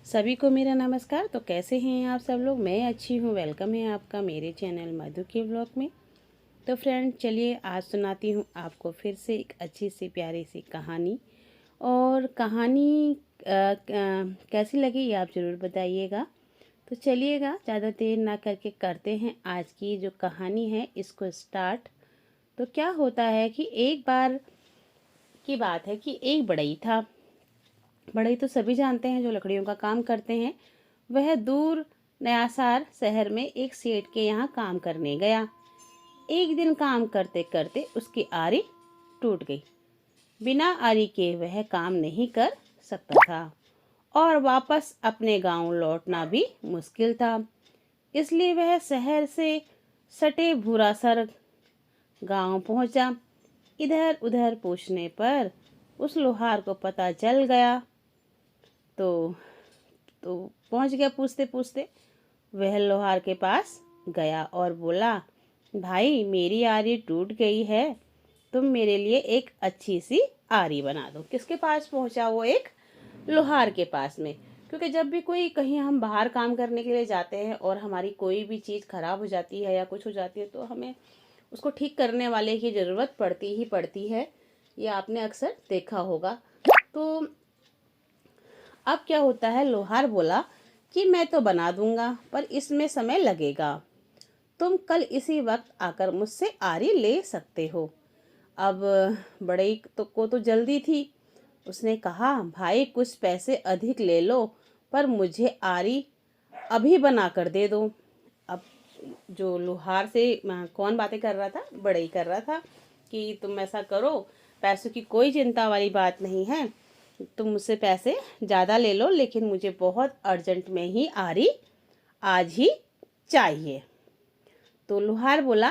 सभी को मेरा नमस्कार। तो कैसे हैं आप सब लोग? मैं अच्छी हूँ। वेलकम है आपका मेरे चैनल मधु के ब्लॉग में। तो फ्रेंड चलिए आज सुनाती हूँ आपको फिर से एक अच्छी सी प्यारी सी कहानी। और कहानी कैसी लगी ये आप ज़रूर बताइएगा। तो चलिएगा ज़्यादा देर ना करके करते हैं आज की जो कहानी है इसको स्टार्ट। तो क्या होता है कि एक बार की बात है कि एक बढ़ई था। बढ़ई तो सभी जानते हैं जो लकड़ियों का काम करते हैं। वह दूर नयासार शहर में एक सेठ के यहाँ काम करने गया। एक दिन काम करते करते उसकी आरी टूट गई। बिना आरी के वह काम नहीं कर सकता था और वापस अपने गांव लौटना भी मुश्किल था। इसलिए वह शहर से सटे भूरासर गांव पहुंचा। इधर उधर पूछने पर उस लोहार को पता चल गया। तो पहुंच गया पूछते पूछते। वह लोहार के पास गया और बोला, भाई मेरी आरी टूट गई है, तुम मेरे लिए एक अच्छी सी आरी बना दो। किसके पास पहुंचा वो? एक लोहार के पास में। क्योंकि जब भी कोई कहीं हम बाहर काम करने के लिए जाते हैं और हमारी कोई भी चीज़ खराब हो जाती है या कुछ हो जाती है तो हमें उसको ठीक करने वाले की ज़रूरत पड़ती ही पड़ती है। ये आपने अक्सर देखा होगा। तो अब क्या होता है, लोहार बोला कि मैं तो बना दूंगा पर इसमें समय लगेगा। तुम कल इसी वक्त आकर मुझसे आरी ले सकते हो। अब बड़े को तो जल्दी थी। उसने कहा, भाई कुछ पैसे अधिक ले लो पर मुझे आरी अभी बना कर दे दो। अब जो लोहार से कौन बातें कर रहा था? बड़े ही कर रहा था कि तुम ऐसा करो, पैसों की कोई चिंता वाली बात नहीं है, तुम मुझसे पैसे ज़्यादा ले लो लेकिन मुझे बहुत अर्जेंट में ही आरी आज ही चाहिए। तो लोहार बोला,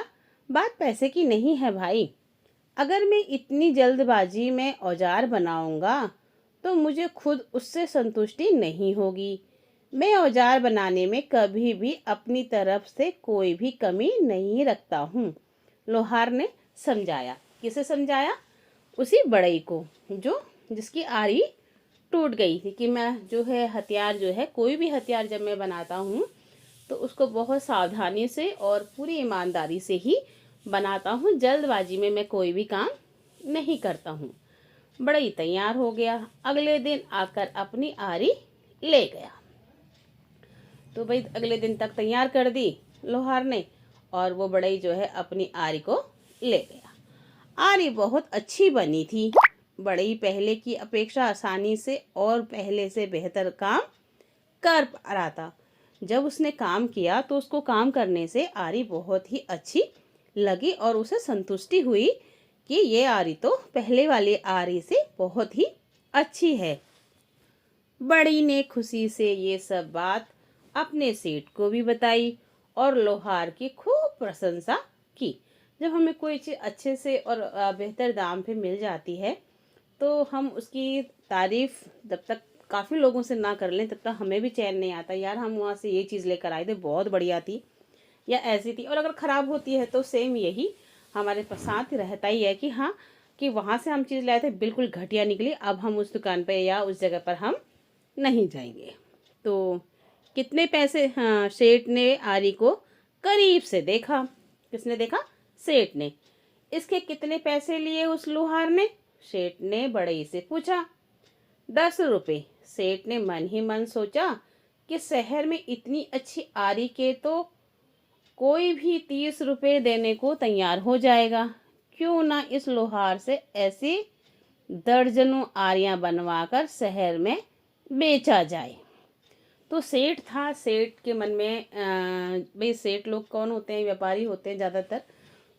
बात पैसे की नहीं है भाई, अगर मैं इतनी जल्दबाजी में औजार बनाऊंगा तो मुझे खुद उससे संतुष्टि नहीं होगी। मैं औजार बनाने में कभी भी अपनी तरफ से कोई भी कमी नहीं रखता हूँ। लोहार ने समझाया। किसे समझाया? उसी बढ़ई को जो जिसकी आरी टूट गई थी कि मैं जो है हथियार जो है कोई भी हथियार जब मैं बनाता हूँ तो उसको बहुत सावधानी से और पूरी ईमानदारी से ही बनाता हूँ। जल्दबाजी में मैं कोई भी काम नहीं करता हूँ। बड़ा ही तैयार हो गया। अगले दिन आकर अपनी आरी ले गया। तो भाई अगले दिन तक तैयार कर दी लोहार ने और वो बड़ई जो है अपनी आरी को ले गया। आरी बहुत अच्छी बनी थी। बड़ई पहले की अपेक्षा आसानी से और पहले से बेहतर काम कर पा रहा था। जब उसने काम किया तो उसको काम करने से आरी बहुत ही अच्छी लगी और उसे संतुष्टि हुई कि ये आरी तो पहले वाली आरी से बहुत ही अच्छी है। बड़ी ने खुशी से ये सब बात अपने सेठ को भी बताई और लोहार की खूब प्रशंसा की। जब हमें कोई चीज़ अच्छे से और बेहतर दाम पे मिल जाती है तो हम उसकी तारीफ जब तक काफ़ी लोगों से ना कर लें तब तक हमें भी चैन नहीं आता। यार हम वहाँ से ये चीज़ लेकर आए थे, बहुत बढ़िया थी या ऐसी थी। और अगर ख़राब होती है तो सेम यही हमारे साथ रहता ही है कि हाँ, कि वहाँ से हम चीज़ लाए थे बिल्कुल घटिया निकली, अब हम उस दुकान पर या उस जगह पर हम नहीं जाएंगे। तो कितने पैसे? हाँ, सेठ ने आरी को करीब से देखा। किसने देखा? सेठ ने। इसके कितने पैसे लिए उस लोहार ने? सेठ ने बड़ई से पूछा। 10 रुपये। सेठ ने मन ही मन सोचा कि शहर में इतनी अच्छी आरी के तो कोई भी 30 रुपये देने को तैयार हो जाएगा। क्यों ना इस लोहार से ऐसी दर्जनों आरियां बनवाकर शहर में बेचा जाए। तो सेठ था। सेठ के मन में भाई सेठ लोग कौन होते हैं? व्यापारी होते हैं ज़्यादातर।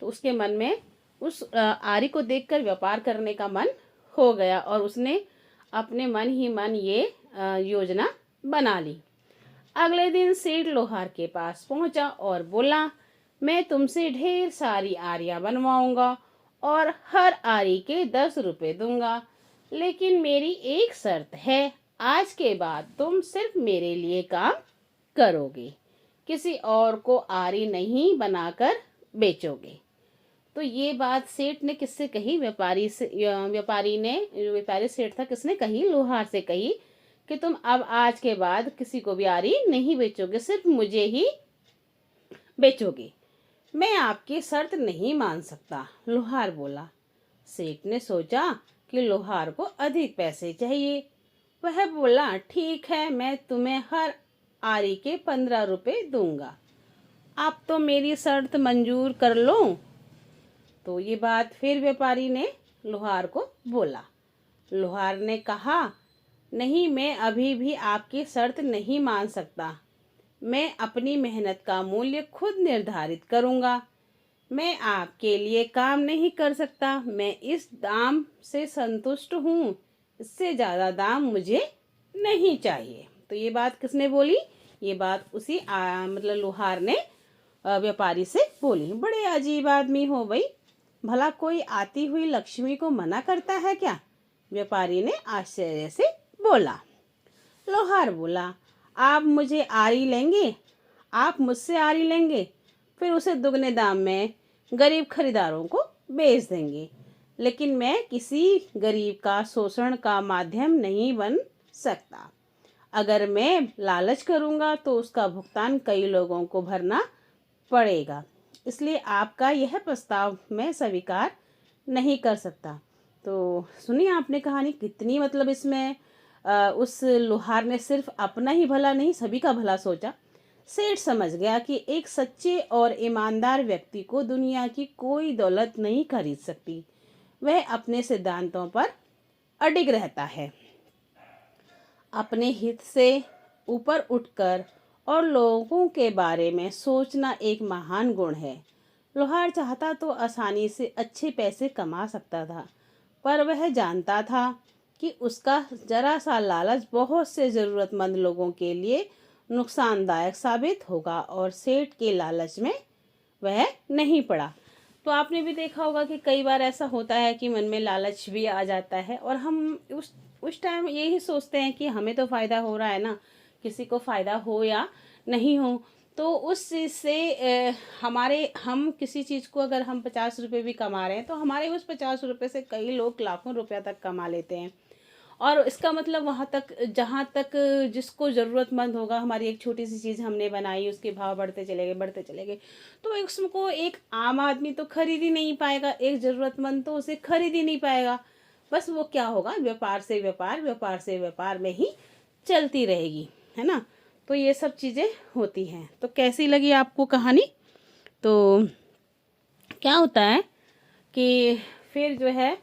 तो उसके मन में उस आरी को देखकर व्यापार करने का मन हो गया और उसने अपने मन ही मन ये योजना बना ली। अगले दिन सेठ लोहार के पास पहुंचा और बोला, मैं तुमसे ढेर सारी आरियां बनवाऊंगा और हर आरी के 10 रुपये दूंगा, लेकिन मेरी एक शर्त है, आज के बाद तुम सिर्फ मेरे लिए काम करोगे, किसी और को आरी नहीं बनाकर बेचोगे। तो ये बात सेठ ने किससे कही? व्यापारी से। व्यापारी ने, जो व्यापारी सेठ था, किसने कही? लोहार से कही कि तुम अब आज के बाद किसी को भी आरी नहीं बेचोगे, सिर्फ मुझे ही बेचोगे। मैं आपकी शर्त नहीं मान सकता, लोहार बोला। सेठ ने सोचा कि लोहार को अधिक पैसे चाहिए। वह बोला, ठीक है, मैं तुम्हें हर आरी के 15 रुपए दूंगा। आप तो मेरी शर्त मंजूर कर लो। तो ये बात फिर व्यापारी ने लोहार को बोला। लोहार ने कहा, नहीं, मैं अभी भी आपकी शर्त नहीं मान सकता। मैं अपनी मेहनत का मूल्य खुद निर्धारित करूंगा। मैं आपके लिए काम नहीं कर सकता। मैं इस दाम से संतुष्ट हूँ। इससे ज़्यादा दाम मुझे नहीं चाहिए। तो ये बात किसने बोली? ये बात उसी मतलब लोहार ने व्यापारी से बोली। बड़े अजीब आदमी हो भाई, भला कोई आती हुई लक्ष्मी को मना करता है क्या? व्यापारी ने आश्चर्य से बोला। लोहार बोला, आप मुझे आरी लेंगे? आप मुझसे आरी लेंगे, फिर उसे दुगने दाम में गरीब खरीदारों को बेच देंगे। लेकिन मैं किसी गरीब का शोषण का माध्यम नहीं बन सकता। अगर मैं लालच करूंगा तो उसका भुगतान कई लोगों को भरना पड़ेगा। इसलिए आपका यह प्रस्ताव मैं स्वीकार नहीं कर सकता। तो सुनिए आपने कहानी कितनी, मतलब इसमें उस लोहार ने सिर्फ अपना ही भला नहीं, सभी का भला सोचा। सेठ समझ गया कि एक सच्चे और ईमानदार व्यक्ति को दुनिया की कोई दौलत नहीं खरीद सकती। वह अपने सिद्धांतों पर अडिग रहता है। अपने हित से ऊपर उठकर और लोगों के बारे में सोचना एक महान गुण है। लोहार चाहता तो आसानी से अच्छे पैसे कमा सकता था, पर वह जानता था कि उसका जरा सा लालच बहुत से ज़रूरतमंद लोगों के लिए नुकसानदायक साबित होगा, और सेठ के लालच में वह नहीं पड़ा। तो आपने भी देखा होगा कि कई बार ऐसा होता है कि मन में लालच भी आ जाता है, और हम उस टाइम यही सोचते हैं कि हमें तो फ़ायदा हो रहा है ना, किसी को फ़ायदा हो या नहीं हो। तो उस चीज़ से हम किसी चीज़ को अगर हम 50 रुपये भी कमा रहे हैं, तो हमारे उस 50 रुपये से कई लोग लाखों रुपया तक कमा लेते हैं। और इसका मतलब वहाँ तक, जहाँ तक जिसको ज़रूरतमंद होगा, हमारी एक छोटी सी चीज़ हमने बनाई, उसके भाव बढ़ते चले गए, बढ़ते चले गए, तो उसको एक आम आदमी तो खरीद ही नहीं पाएगा, एक ज़रूरतमंद तो उसे खरीद ही नहीं पाएगा। बस वो क्या होगा, व्यापार से व्यापार, व्यापार से व्यापार में ही चलती रहेगी, है ना। तो ये सब चीज़ें होती हैं। तो कैसी लगी आपको कहानी? तो क्या होता है कि फिर जो है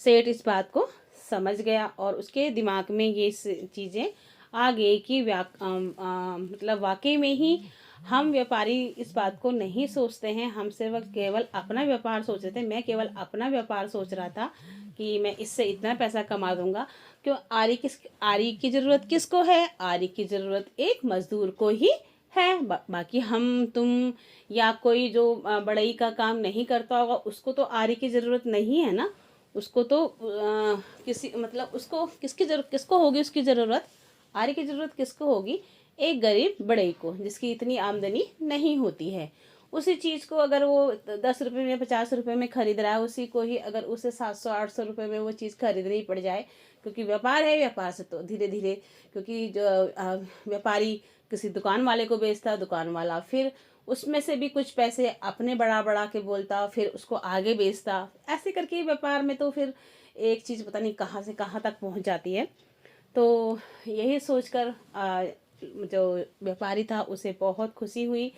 सेठ इस बात को समझ गया, और उसके दिमाग में ये चीज़ें आ गई कि मतलब वाकई में ही हम व्यापारी इस बात को नहीं सोचते हैं। हम सिर्फ केवल अपना व्यापार सोच रहे थे। मैं केवल अपना व्यापार सोच रहा था कि मैं इससे इतना पैसा कमा दूंगा। क्यों? आरी की ज़रूरत किसको है? आरी की ज़रूरत एक मज़दूर को ही है। बाकी हम तुम या कोई जो बढ़ई का काम नहीं करता होगा, उसको तो आरी की ज़रूरत नहीं है ना। उसको तो किसी, मतलब उसको किसको होगी उसकी ज़रूरत? आरी की ज़रूरत किसको होगी? एक गरीब बढ़ई को, जिसकी इतनी आमदनी नहीं होती है। उसी चीज़ को अगर वो 10 रुपये में, 50 रुपये में खरीद रहा है, उसी को ही अगर उसे 700-800 रुपये में वो चीज़ खरीदनी पड़ जाए, क्योंकि व्यापार है, व्यापार से तो धीरे धीरे, क्योंकि जो व्यापारी किसी दुकान वाले को बेचता, दुकान वाला फिर उसमें से भी कुछ पैसे अपने बढ़ा बढ़ा के बोलता, फिर उसको आगे बेचता, ऐसे करके व्यापार में तो फिर एक चीज़ पता नहीं कहाँ से कहाँ तक पहुँच जाती है। तो यही सोचकर जो व्यापारी था उसे बहुत खुशी हुई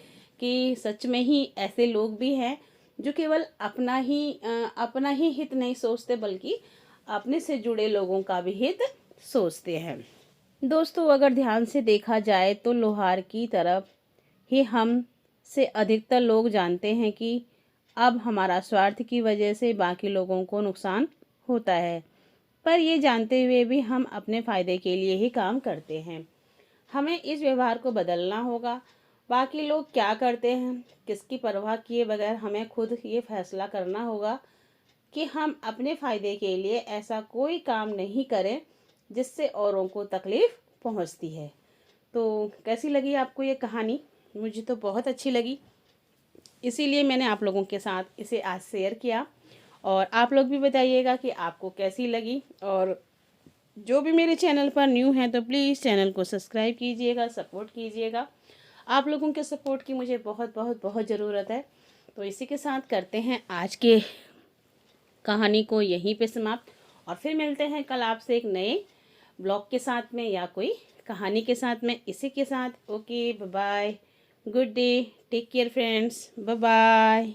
कि सच में ही ऐसे लोग भी हैं जो केवल अपना ही हित नहीं सोचते, बल्कि अपने से जुड़े लोगों का भी हित सोचते हैं। दोस्तों, अगर ध्यान से देखा जाए तो लोहार की तरफ ही हम से अधिकतर लोग जानते हैं कि अब हमारा स्वार्थ की वजह से बाकी लोगों को नुकसान होता है, पर ये जानते हुए भी हम अपने फ़ायदे के लिए ही काम करते हैं। हमें इस व्यवहार को बदलना होगा। बाकी लोग क्या करते हैं, किसकी परवाह किए बगैर हमें खुद ये फैसला करना होगा कि हम अपने फ़ायदे के लिए ऐसा कोई काम नहीं करें जिससे औरों को तकलीफ़ पहुंचती है। तो कैसी लगी आपको ये कहानी? मुझे तो बहुत अच्छी लगी, इसीलिए मैंने आप लोगों के साथ इसे आज शेयर किया। और आप लोग भी बताइएगा कि आपको कैसी लगी, और जो भी मेरे चैनल पर न्यू हैं तो प्लीज़ चैनल को सब्सक्राइब कीजिएगा, सपोर्ट कीजिएगा। आप लोगों के सपोर्ट की मुझे बहुत बहुत बहुत ज़रूरत है। तो इसी के साथ करते हैं आज के कहानी को यहीं पे समाप्त, और फिर मिलते हैं कल आपसे एक नए ब्लॉग के साथ में या कोई कहानी के साथ में। इसी के साथ okay, bye bye, good day, take care friends, bye bye.